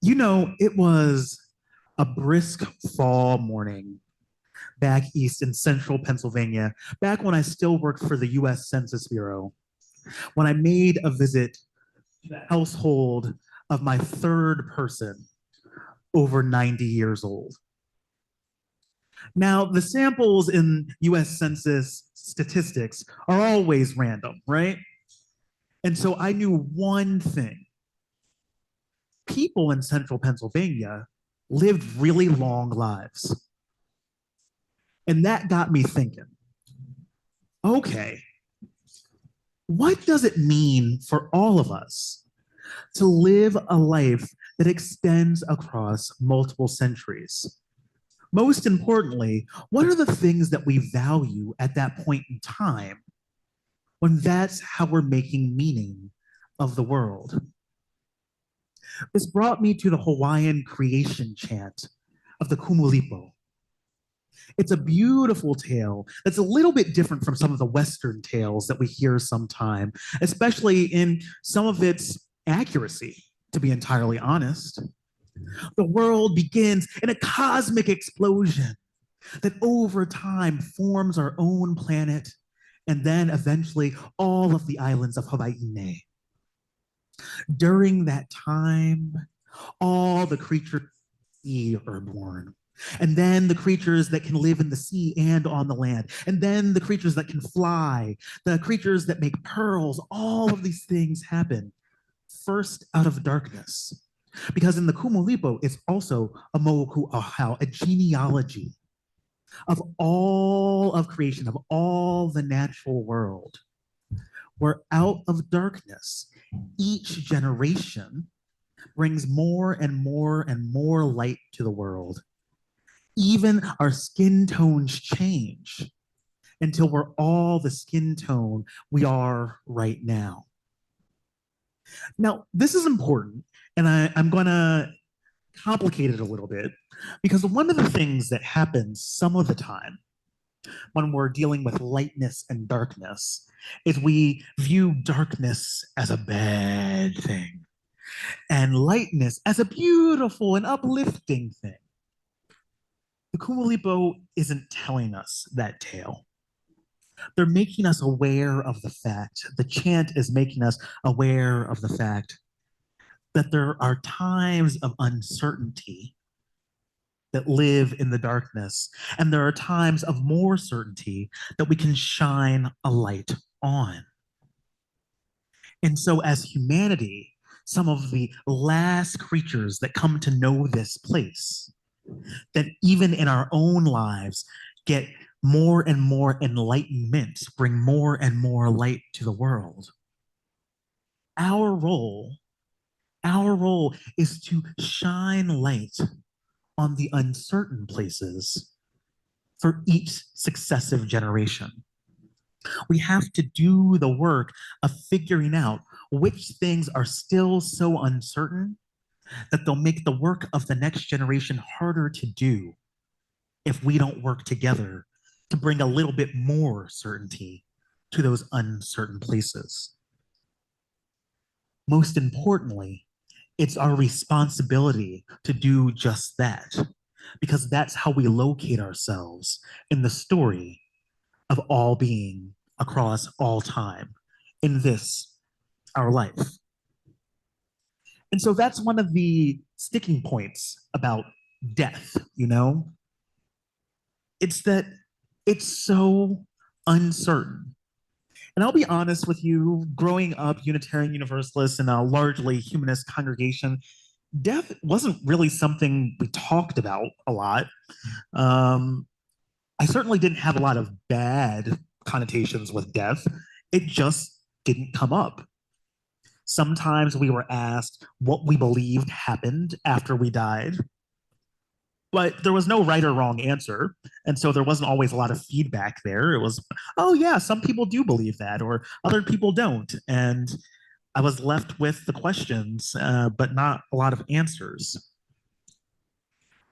It was a brisk fall morning back east in central Pennsylvania, back when I still worked for the US Census Bureau, when I made a visit to the household of my third person over 90 years old. Now, the samples in US Census statistics are always random, right? And so I knew one thing: people in central Pennsylvania lived really long lives. And that got me thinking, okay, what does it mean for all of us to live a life that extends across multiple centuries? Most importantly, what are the things that we value at that point in time when that's how we're making meaning of the world? This brought me to the Hawaiian creation chant of the Kumulipo. It's a beautiful tale that's a little bit different from some of the Western tales that we hear sometime, especially in some of its accuracy, to be entirely honest. The world begins in a cosmic explosion that over time forms our own planet and then eventually all of the islands of Hawaii. During that time, all the creatures are born. And then the creatures that can live in the sea and on the land. And then the creatures that can fly, the creatures that make pearls, all of these things happen first out of darkness. Because in the Kumulipo, it's also a moku ahau, a genealogy of all of creation, of all the natural world. Where out of darkness, each generation brings more and more and more light to the world. Even our skin tones change until we're all the skin tone we are right now. Now, this is important, and I'm going to complicate it a little bit because one of the things that happens some of the time when we're dealing with lightness and darkness is we view darkness as a bad thing and lightness as a beautiful and uplifting thing. The Kumulipo isn't telling us that tale. They're making us aware of the fact, the chant is making us aware of the fact that there are times of uncertainty that live in the darkness, and there are times of more certainty that we can shine a light on. And so, as humanity, some of the last creatures that come to know this place, that even in our own lives get more and more enlightenment, bring more and more light to the world. Our role, our role is to shine light on the uncertain places for each successive generation. We have to do the work of figuring out which things are still so uncertain that they'll make the work of the next generation harder to do if we don't work together to bring a little bit more certainty to those uncertain places. Most importantly, it's our responsibility to do just that, because that's how we locate ourselves in the story of all being across all time in this, our life. And so that's one of the sticking points about death, It's that it's so uncertain. And I'll be honest with you, growing up Unitarian Universalist in a largely humanist congregation, death wasn't really something we talked about a lot. Um, I certainly didn't have a lot of bad connotations with death. It just didn't come up. Sometimes we were asked what we believed happened after we died, but there was no right or wrong answer. And so there wasn't always a lot of feedback there. It was, oh, yeah, some people do believe that, or other people don't. And I was left with the questions, but not a lot of answers.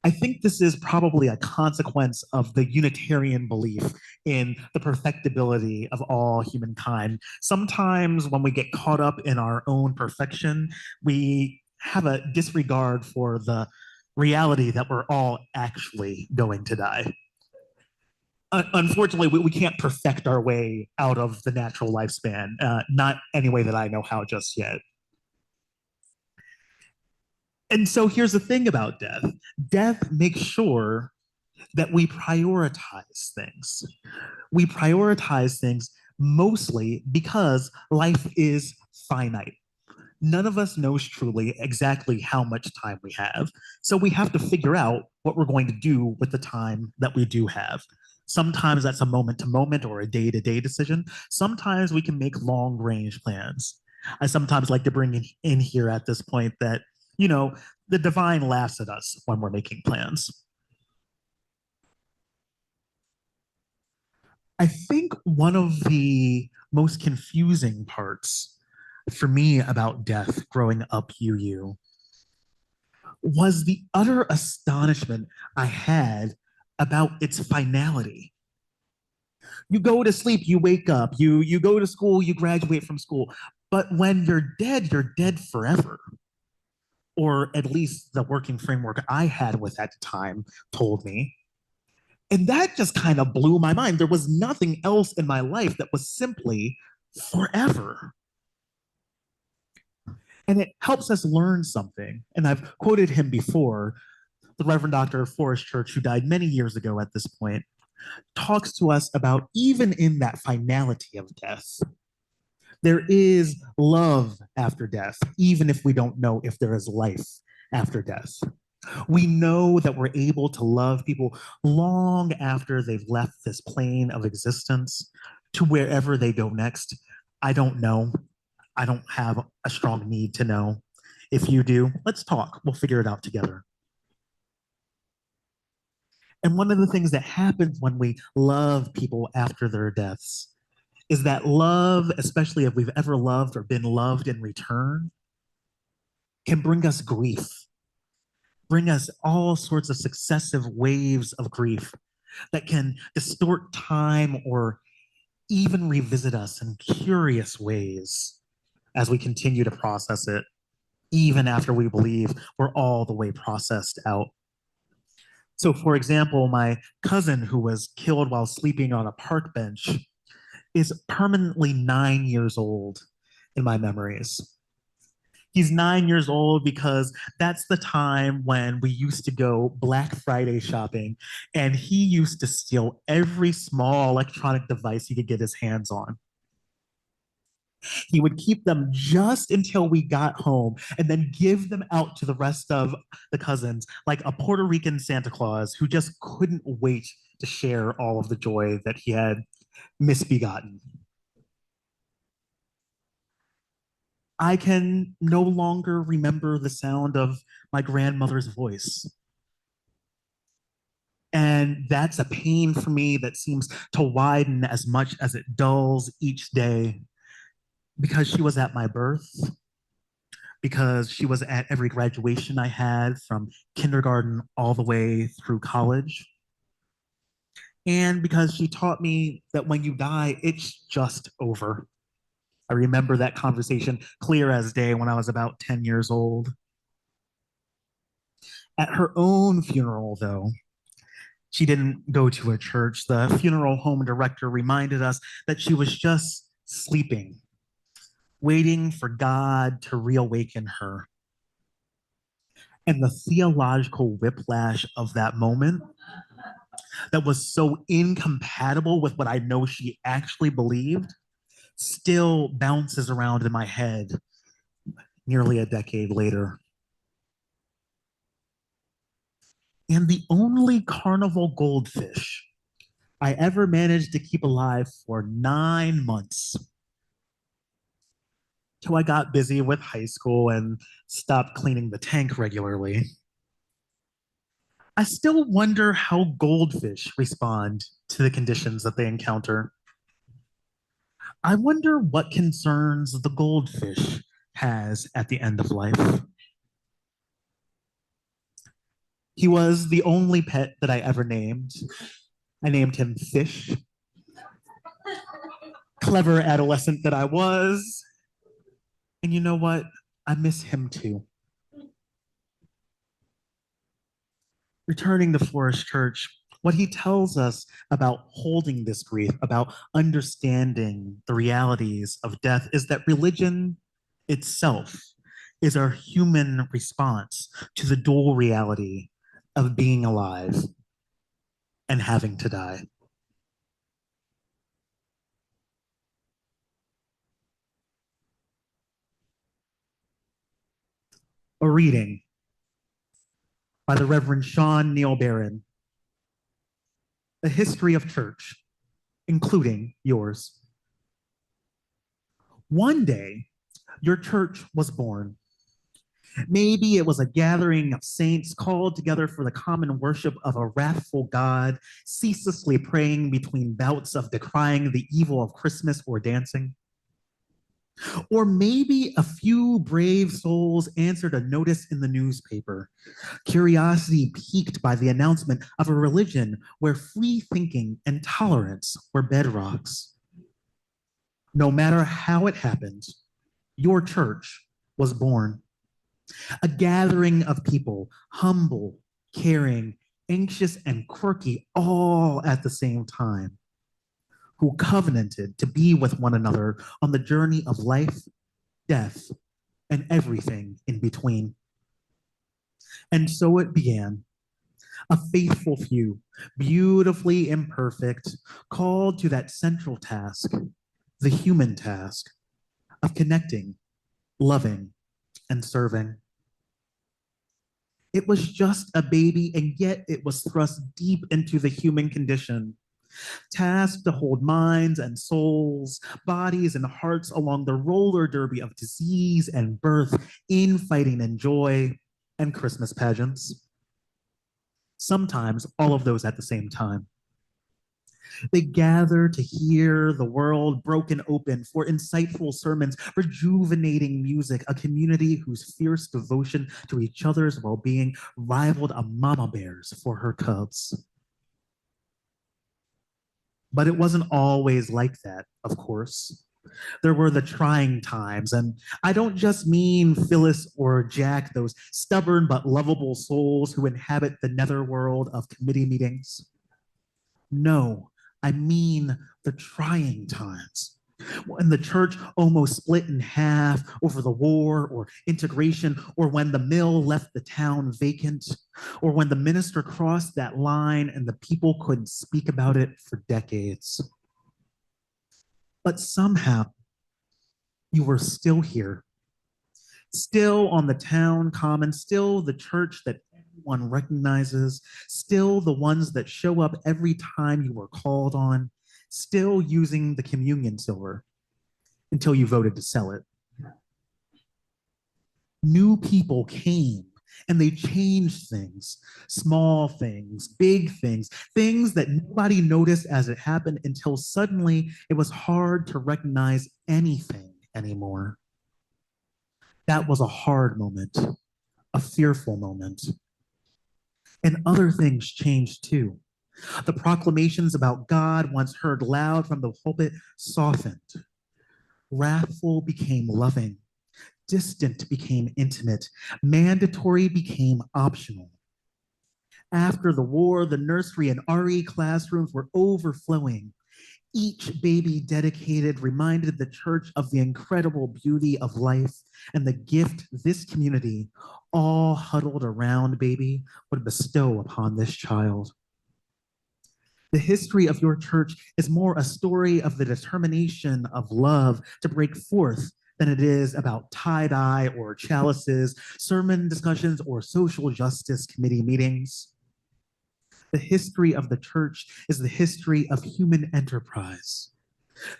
I think this is probably a consequence of the Unitarian belief in the perfectibility of all humankind. Sometimes when we get caught up in our own perfection, we have a disregard for the reality that we're all actually going to die. Unfortunately, we can't perfect our way out of the natural lifespan, not any way that I know how just yet. And so here's the thing about death: death makes sure that we prioritize things. We prioritize things mostly because life is finite. None of us knows truly exactly how much time we have. So we have to figure out what we're going to do with the time that we do have. Sometimes that's a moment to moment or a day to day decision. Sometimes we can make long range plans. I sometimes like to bring in here at this point that, you know, the divine laughs at us when we're making plans. I think one of the most confusing parts for me about death growing up UU was the utter astonishment I had about its finality. You go to sleep, you wake up, you go to school, you graduate from school, but when you're dead forever. Or at least the working framework I had with at the time told me. And that just kind of blew my mind. There was nothing else in my life that was simply forever. And it helps us learn something. And I've quoted him before, the Reverend Dr. Forrest Church, who died many years ago at this point, talks to us about even in that finality of death, there is love after death, even if we don't know if there is life after death. We know that we're able to love people long after they've left this plane of existence to wherever they go next. I don't know. I don't have a strong need to know. If you do, let's talk. We'll figure it out together. And one of the things that happens when we love people after their deaths is that love, especially if we've ever loved or been loved in return, can bring us grief, bring us all sorts of successive waves of grief that can distort time or even revisit us in curious ways as we continue to process it, even after we believe we're all the way processed out. So, for example, my cousin who was killed while sleeping on a park bench is permanently 9 years old in my memories. He's 9 years old because that's the time when we used to go Black Friday shopping, and he used to steal every small electronic device he could get his hands on. He would keep them just until we got home and then give them out to the rest of the cousins like a Puerto Rican Santa Claus who just couldn't wait to share all of the joy that he had misbegotten. I can no longer remember the sound of my grandmother's voice. And that's a pain for me that seems to widen as much as it dulls each day because she was at my birth, because she was at every graduation I had from kindergarten all the way through college, and because she taught me that when you die, it's just over. I remember that conversation clear as day when I was about 10 years old. At her own funeral, though, she didn't go to a church. The funeral home director reminded us that she was just sleeping, waiting for God to reawaken her. And the theological whiplash of that moment that was so incompatible with what I know she actually believed still bounces around in my head nearly a decade later. And the only carnival goldfish I ever managed to keep alive for 9 months till I got busy with high school and stopped cleaning the tank regularly. I still wonder how goldfish respond to the conditions that they encounter. I wonder what concerns the goldfish has at the end of life. He was the only pet that I ever named. I named him Fish. Clever adolescent that I was. And you know what? I miss him too. Returning to Flourish Church, what he tells us about holding this grief, about understanding the realities of death, is that religion itself is our human response to the dual reality of being alive and having to die. A reading by the Reverend Sean Neil Barron, A History of Church, including yours. One day, your church was born. Maybe it was a gathering of saints called together for the common worship of a wrathful God, ceaselessly praying between bouts of decrying the evil of Christmas or dancing. Or maybe a few brave souls answered a notice in the newspaper, curiosity piqued by the announcement of a religion where free thinking and tolerance were bedrocks. No matter how it happened, your church was born. A gathering of people, humble, caring, anxious, and quirky, all at the same time, who covenanted to be with one another on the journey of life, death, and everything in between. And so it began, a faithful few, beautifully imperfect, called to that central task, the human task of connecting, loving, and serving. It was just a baby, and yet it was thrust deep into the human condition, tasked to hold minds and souls, bodies and hearts along the roller derby of disease and birth, infighting and joy, and Christmas pageants. Sometimes all of those at the same time. They gather to hear the world broken open for insightful sermons, rejuvenating music, a community whose fierce devotion to each other's well being rivaled a mama bear's for her cubs. But it wasn't always like that, of course. There were the trying times, and I don't just mean Phyllis or Jack, those stubborn but lovable souls who inhabit the netherworld of committee meetings. No, I mean the trying times. When the church almost split in half over the war or integration, or when the mill left the town vacant, or when the minister crossed that line and the people couldn't speak about it for decades. But somehow you were still here, still on the town common, still the church that everyone recognizes, still the ones that show up every time you were called on, still using the communion silver until you voted to sell it. New people came and they changed things, small things, big things, things that nobody noticed as it happened until suddenly it was hard to recognize anything anymore. That was a hard moment, a fearful moment. And other things changed too. The proclamations about God, once heard loud from the pulpit, softened. Wrathful became loving. Distant became intimate. Mandatory became optional. After the war, the nursery and RE classrooms were overflowing. Each baby dedicated reminded the church of the incredible beauty of life and the gift this community, all huddled around baby, would bestow upon this child. The history of your church is more a story of the determination of love to break forth than it is about tie-dye or chalices, sermon discussions, or social justice committee meetings. The history of the church is the history of human enterprise,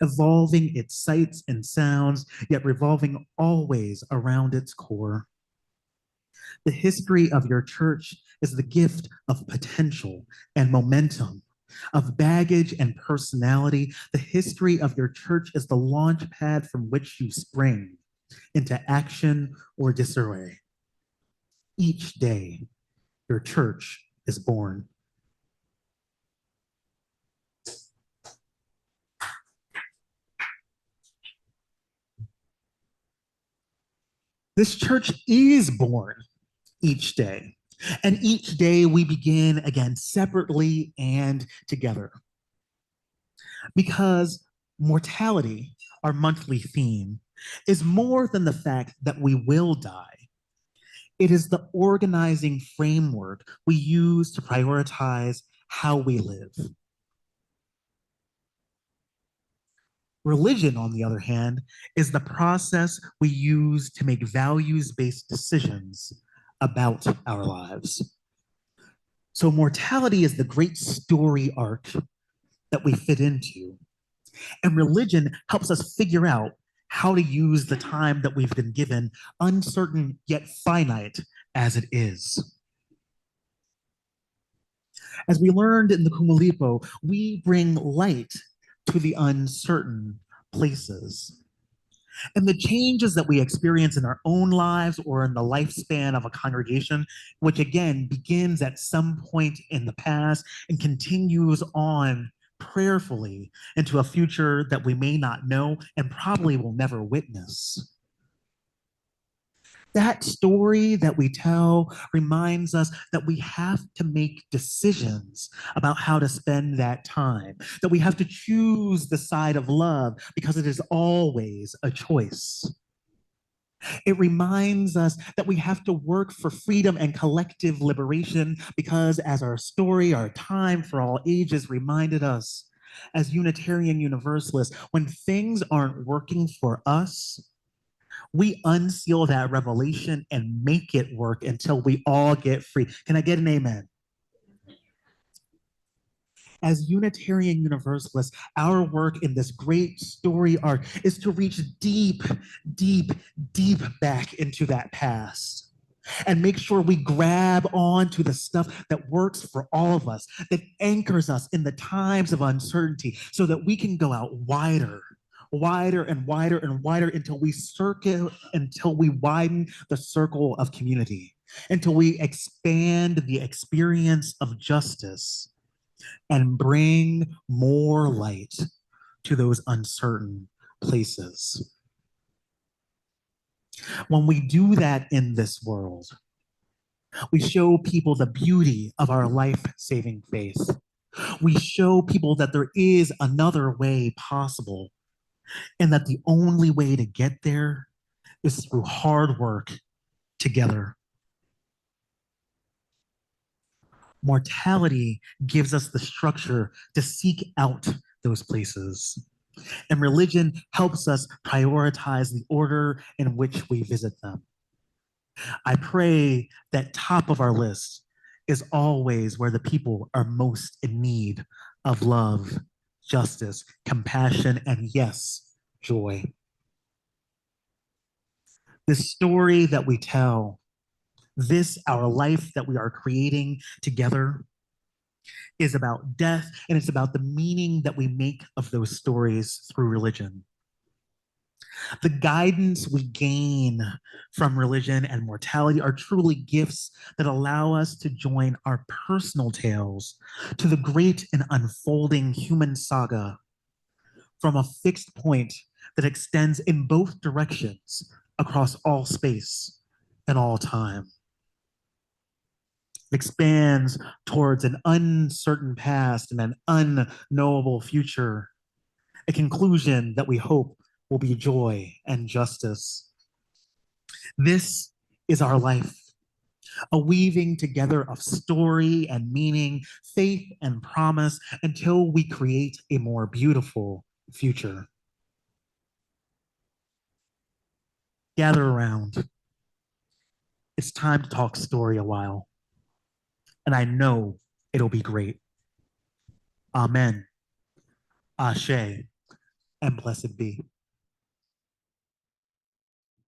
evolving its sights and sounds, yet revolving always around its core. The history of your church is the gift of potential and momentum, of baggage and personality. The history of your church is the launch pad from which you spring into action or disarray. Each day, your church is born. This church is born each day. And each day we begin again separately and together. Because mortality, our monthly theme, is more than the fact that we will die. It is the organizing framework we use to prioritize how we live. Religion, on the other hand, is the process we use to make values based decisions about our lives. So, mortality is the great story arc that we fit into. And religion helps us figure out how to use the time that we've been given, uncertain yet finite as it is. As we learned in the Kumulipo, we bring light to the uncertain places. And the changes that we experience in our own lives or in the lifespan of a congregation, which again begins at some point in the past and continues on prayerfully into a future that we may not know and probably will never witness. That story that we tell reminds us that we have to make decisions about how to spend that time, that we have to choose the side of love because it is always a choice. It reminds us that we have to work for freedom and collective liberation because, as our story, our time for all ages reminded us, as Unitarian Universalists, when things aren't working for us, we unseal that revelation and make it work until we all get free. Can I get an amen? As Unitarian Universalists, our work in this great story arc is to reach deep, deep, deep back into that past and make sure we grab on to the stuff that works for all of us, that anchors us in the times of uncertainty so that we can go out wider, wider and wider and wider until we widen the circle of community, until we expand the experience of justice and bring more light to those uncertain places. When we do that in this world, we show people the beauty of our life saving faith. We show people that there is another way possible and that the only way to get there is through hard work together. Mortality gives us the structure to seek out those places. And religion helps us prioritize the order in which we visit them. I pray that top of our list is always where the people are most in need of love, justice, compassion, and yes, joy. This story that we tell, this, our life that we are creating together, is about death and it's about the meaning that we make of those stories through religion. The guidance we gain from religion and mortality are truly gifts that allow us to join our personal tales to the great and unfolding human saga from a fixed point that extends in both directions across all space and all time. It expands towards an uncertain past and an unknowable future, a conclusion that we hope will be joy and justice. This is our life, a weaving together of story and meaning, faith and promise until we create a more beautiful future. Gather around. It's time to talk story a while. And I know it'll be great. Amen. Ashe, and blessed be.